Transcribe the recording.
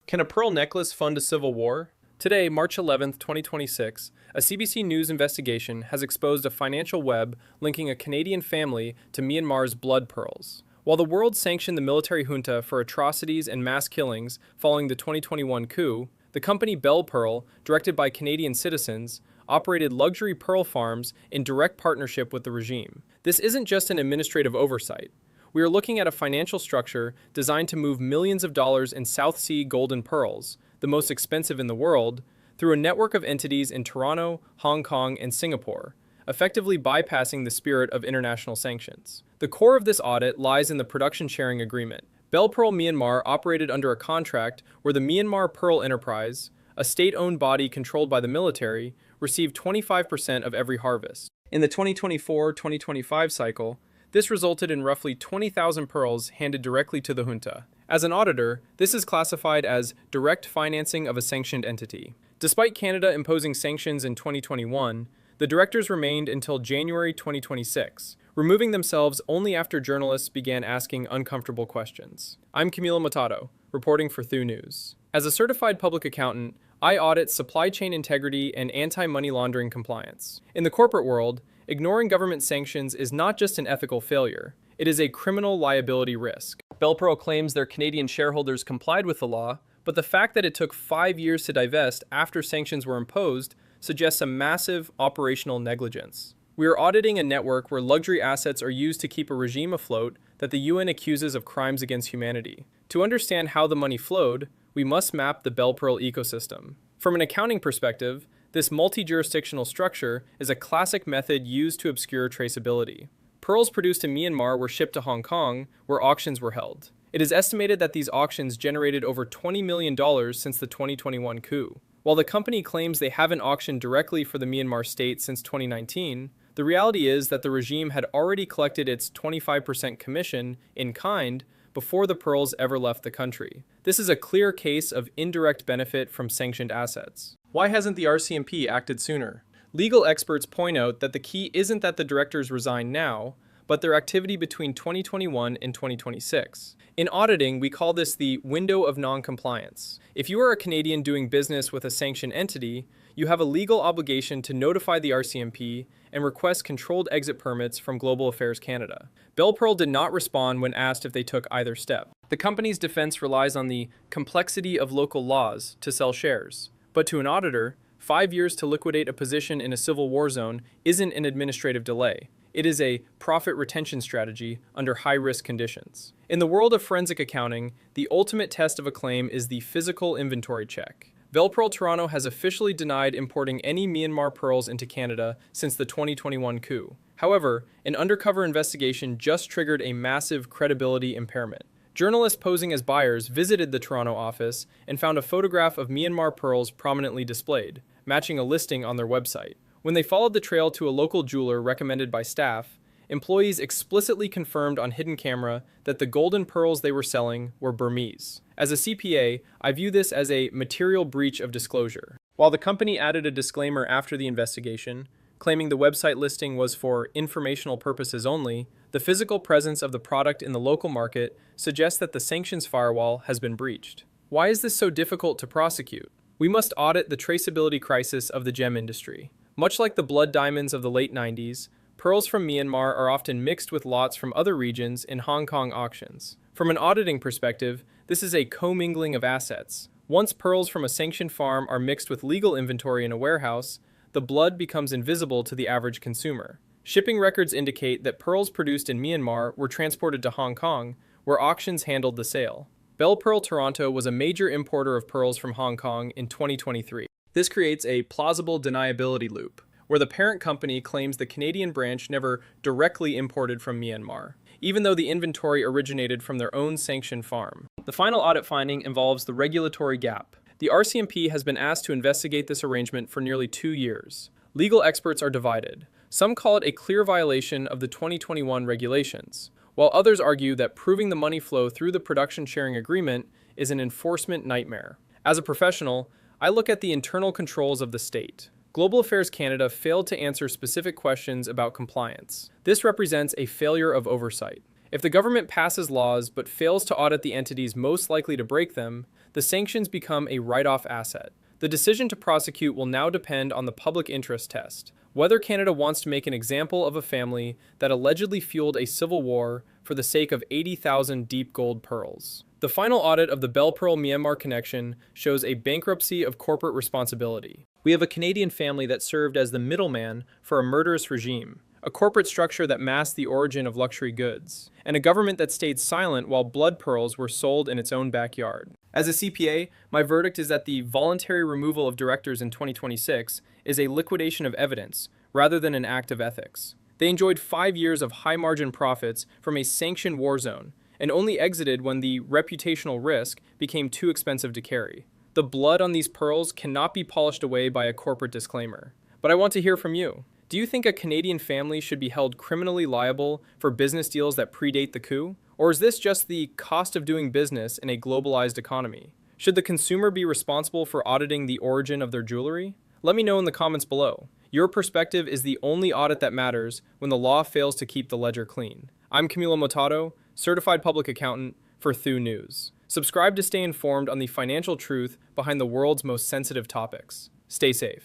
Can a pearl necklace fund a civil war? Today, March 11th, 2026, a CBC News investigation has exposed a financial web linking a Canadian family to Myanmar's blood pearls. While the world sanctioned the military junta for atrocities and mass killings following the 2021 coup, the company Belpearl, directed by Canadian citizens, operated luxury pearl farms in direct partnership with the regime. This isn't just an administrative oversight. We are looking at a financial structure designed to move millions of dollars in South Sea golden pearls, the most expensive in the world, through a network of entities in Toronto, Hong Kong, and Singapore, effectively bypassing the spirit of international sanctions. The core of this audit lies in the production sharing agreement. Belpearl Myanmar operated under a contract where the Myanmar Pearl Enterprise, a state-owned body controlled by the military, received 25% of every harvest. In the 2024-2025 cycle, this resulted in roughly 20,000 pearls handed directly to the junta. As an auditor, this is classified as direct financing of a sanctioned entity. Despite Canada imposing sanctions in 2021, the directors remained until January 2026, removing themselves only after journalists began asking uncomfortable questions. I'm Camilo Motato, reporting for Thu News. As a certified public accountant, I audit supply chain integrity and anti-money laundering compliance. In the corporate world, ignoring government sanctions is not just an ethical failure, it is a criminal liability risk. Belpearl claims their Canadian shareholders complied with the law, but the fact that it took 5 years to divest after sanctions were imposed suggests a massive operational negligence. We are auditing a network where luxury assets are used to keep a regime afloat that the UN accuses of crimes against humanity. To understand how the money flowed, we must map the Belpearl ecosystem. From an accounting perspective, this multi-jurisdictional structure is a classic method used to obscure traceability. Pearls produced in Myanmar were shipped to Hong Kong, where auctions were held. It is estimated that these auctions generated over $20 million since the 2021 coup. While the company claims they haven't auctioned directly for the Myanmar state since 2019, the reality is that the regime had already collected its 25% commission in kind before the pearls ever left the country. This is a clear case of indirect benefit from sanctioned assets. Why hasn't the RCMP acted sooner? Legal experts point out that the key isn't that the directors resign now, but their activity between 2021 and 2026. In auditing, we call this the window of non-compliance. If you are a Canadian doing business with a sanctioned entity, you have a legal obligation to notify the RCMP and request controlled exit permits from Global Affairs Canada. Belpearl did not respond when asked if they took either step. The company's defense relies on the complexity of local laws to sell shares. But to an auditor, 5 years to liquidate a position in a civil war zone isn't an administrative delay. It is a profit retention strategy under high-risk conditions. In the world of forensic accounting, the ultimate test of a claim is the physical inventory check. Belpearl Toronto has officially denied importing any Myanmar pearls into Canada since the 2021 coup. However, an undercover investigation just triggered a massive credibility impairment. Journalists posing as buyers visited the Toronto office and found a photograph of Myanmar pearls prominently displayed, matching a listing on their website. When they followed the trail to a local jeweler recommended by staff, employees explicitly confirmed on hidden camera that the golden pearls they were selling were Burmese. As a CPA, I view this as a material breach of disclosure. While the company added a disclaimer after the investigation, claiming the website listing was for informational purposes only, the physical presence of the product in the local market suggests that the sanctions firewall has been breached. Why is this so difficult to prosecute? We must audit the traceability crisis of the gem industry. Much like the blood diamonds of the late 90s, pearls from Myanmar are often mixed with lots from other regions in Hong Kong auctions. From an auditing perspective, this is a commingling of assets. Once pearls from a sanctioned farm are mixed with legal inventory in a warehouse, the blood becomes invisible to the average consumer. Shipping records indicate that pearls produced in Myanmar were transported to Hong Kong, where auctions handled the sale. Belpearl Toronto was a major importer of pearls from Hong Kong in 2023. This creates a plausible deniability loop, where the parent company claims the Canadian branch never directly imported from Myanmar, even though the inventory originated from their own sanctioned farm. The final audit finding involves the regulatory gap. The RCMP has been asked to investigate this arrangement for nearly 2 years. Legal experts are divided. Some call it a clear violation of the 2021 regulations, while others argue that proving the money flow through the production sharing agreement is an enforcement nightmare. As a professional, I look at the internal controls of the state. Global Affairs Canada failed to answer specific questions about compliance. This represents a failure of oversight. If the government passes laws but fails to audit the entities most likely to break them, the sanctions become a write-off asset. The decision to prosecute will now depend on the public interest test, whether Canada wants to make an example of a family that allegedly fueled a civil war for the sake of 80,000 deep gold pearls. The final audit of the Belpearl Myanmar connection shows a bankruptcy of corporate responsibility. We have a Canadian family that served as the middleman for a murderous regime, a corporate structure that masked the origin of luxury goods, and a government that stayed silent while blood pearls were sold in its own backyard. As a CPA, my verdict is that the voluntary removal of directors in 2026 is a liquidation of evidence rather than an act of ethics. They enjoyed 5 years of high-margin profits from a sanctioned war zone and only exited when the reputational risk became too expensive to carry. The blood on these pearls cannot be polished away by a corporate disclaimer. But I want to hear from you. Do you think a Canadian family should be held criminally liable for business deals that predate the coup? Or is this just the cost of doing business in a globalized economy? Should the consumer be responsible for auditing the origin of their jewelry? Let me know in the comments below. Your perspective is the only audit that matters when the law fails to keep the ledger clean. I'm Camilo Motato, Certified Public Accountant for Thu News. Subscribe to stay informed on the financial truth behind the world's most sensitive topics. Stay safe.